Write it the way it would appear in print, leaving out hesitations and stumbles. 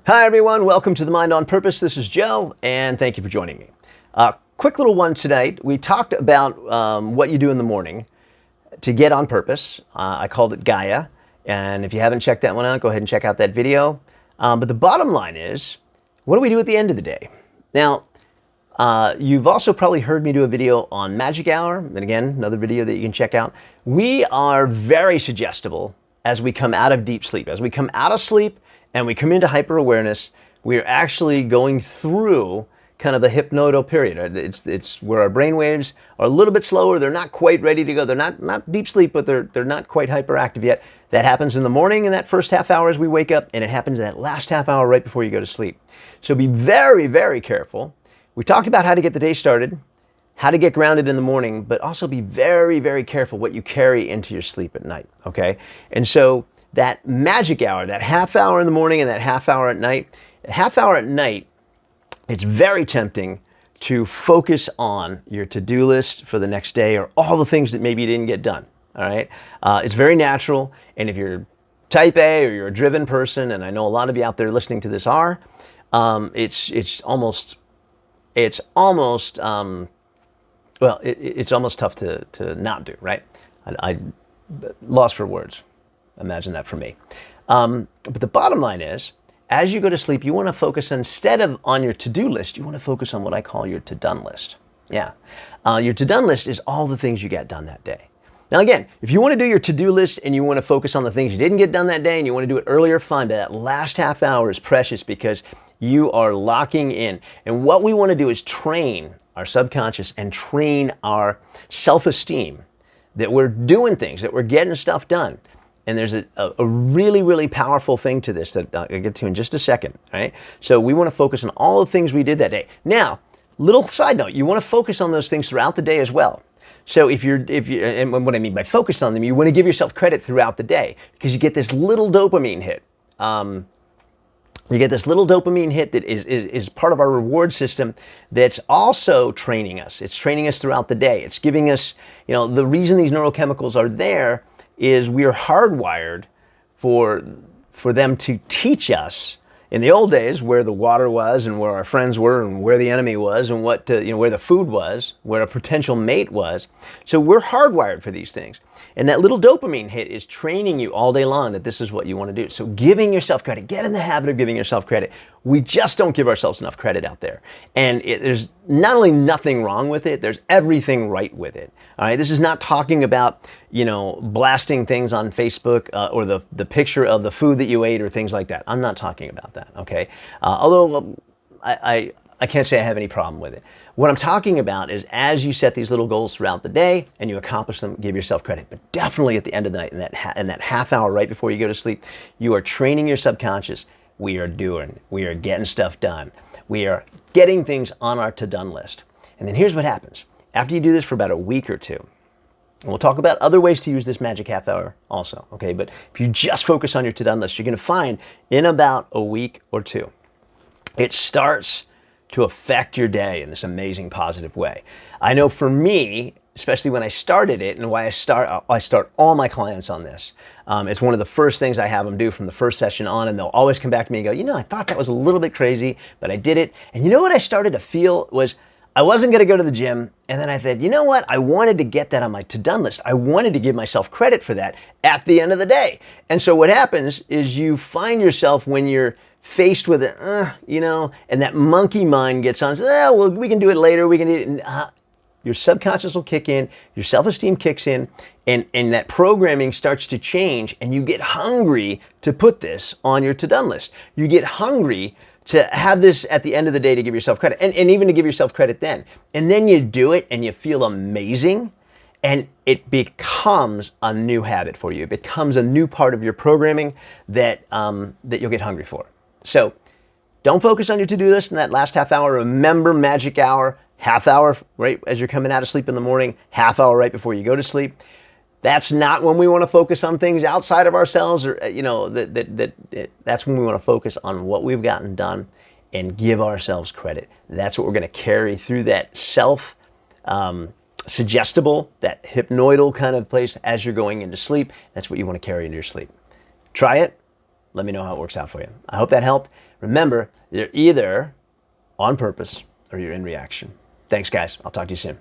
Hi everyone, welcome to the Mind on Purpose. This is Joe, and thank you for joining me. Quick little one tonight. We talked about what you do in the morning to get on purpose. I called it Gaia, and if you haven't checked that one out, go ahead and check out that video. But the bottom line is, what do we do at the end of the day? Now, you've also probably heard me do a video on Magic Hour, and again, another video that you can check out. We are very suggestible as we come out of deep sleep. As we come out of sleep, and we come into hyper-awareness, we're actually going through kind of a hypnoidal period. It's where our brain waves are a little bit slower. They're not quite ready to go. They're not deep sleep, but they're not quite hyperactive yet. That happens in the morning in that first half hour as we wake up, and it happens in that last half hour right before you go to sleep. So be very, very careful. We talked about how to get the day started, how to get grounded in the morning, but also be very, very careful what you carry into your sleep at night, okay? And so that magic hour, that half hour in the morning and that half hour at night, it's very tempting to focus on your to-do list for the next day or all the things that maybe you didn't get done, all right? It's very natural, and if you're type A or you're a driven person, and I know a lot of you out there listening to this are, it's almost tough to not do, right? I lost for words. Imagine that for me. But the bottom line is, as you go to sleep, you want to focus instead of on your to-do list, you want to focus on what I call your to-done list. Yeah. Your to-done list is all the things you got done that day. Now again, if you want to do your to-do list and you want to focus on the things you didn't get done that day and you want to do it earlier, fine, but that last half hour is precious because you are locking in. And what we want to do is train our subconscious and train our self-esteem that we're doing things, that we're getting stuff done. And there's a really, really powerful thing to this that I'll get to in just a second, all right? So we want to focus on all the things we did that day. Now, little side note, you want to focus on those things throughout the day as well. So if you, and what I mean by focus on them, you want to give yourself credit throughout the day because you get this little dopamine hit. You get this little dopamine hit that is part of our reward system that's also training us. It's training us throughout the day. It's giving us, the reason these neurochemicals are there is we are hardwired for them to teach us in the old days where the water was and where our friends were and where the enemy was and what where the food was, where a potential mate was. So we're hardwired for these things. And that little dopamine hit is training you all day long that this is what you want to do. So giving yourself credit, get in the habit of giving yourself credit. We just don't give ourselves enough credit out there. And there's not only nothing wrong with it, there's everything right with it. All right, this is not talking about, blasting things on Facebook or the picture of the food that you ate or things like that. I'm not talking about that, okay? Although I can't say I have any problem with it. What I'm talking about is as you set these little goals throughout the day and you accomplish them, give yourself credit. But definitely at the end of the night, in that half hour right before you go to sleep, you are training your subconscious. We are getting stuff done. We are getting things on our to-done list. And then here's what happens. After you do this for about a week or two, and we'll talk about other ways to use this magic half hour also, okay? But if you just focus on your to-done list, you're going to find in about a week or two, it starts to affect your day in this amazing positive way. I know for me, especially when I started it and why I start all my clients on this. It's one of the first things I have them do from the first session on, and they'll always come back to me and go, I thought that was a little bit crazy, but I did it. And you know what I started to feel was I wasn't going to go to the gym. And then I said, you know what? I wanted to get that on my to-done list. I wanted to give myself credit for that at the end of the day. And so what happens is you find yourself when you're faced with it, and that monkey mind gets on, says, well, we can do it later. We can do it. And, your subconscious will kick in, your self-esteem kicks in, and that programming starts to change, and you get hungry to put this on your to-done list. You get hungry to have this at the end of the day to give yourself credit, and even to give yourself credit then. And then you do it, and you feel amazing, and it becomes a new habit for you. It becomes a new part of your programming that you'll get hungry for. So don't focus on your to-do list in that last half hour. Remember magic hour, half hour right as you're coming out of sleep in the morning, half hour right before you go to sleep. That's not when we want to focus on things outside of ourselves, or that's when we want to focus on what we've gotten done and give ourselves credit. That's what we're going to carry through that suggestible, that hypnoidal kind of place as you're going into sleep. That's what you want to carry into your sleep. Try it. Let me know how it works out for you. I hope that helped. Remember, you're either on purpose or you're in reaction. Thanks, guys. I'll talk to you soon.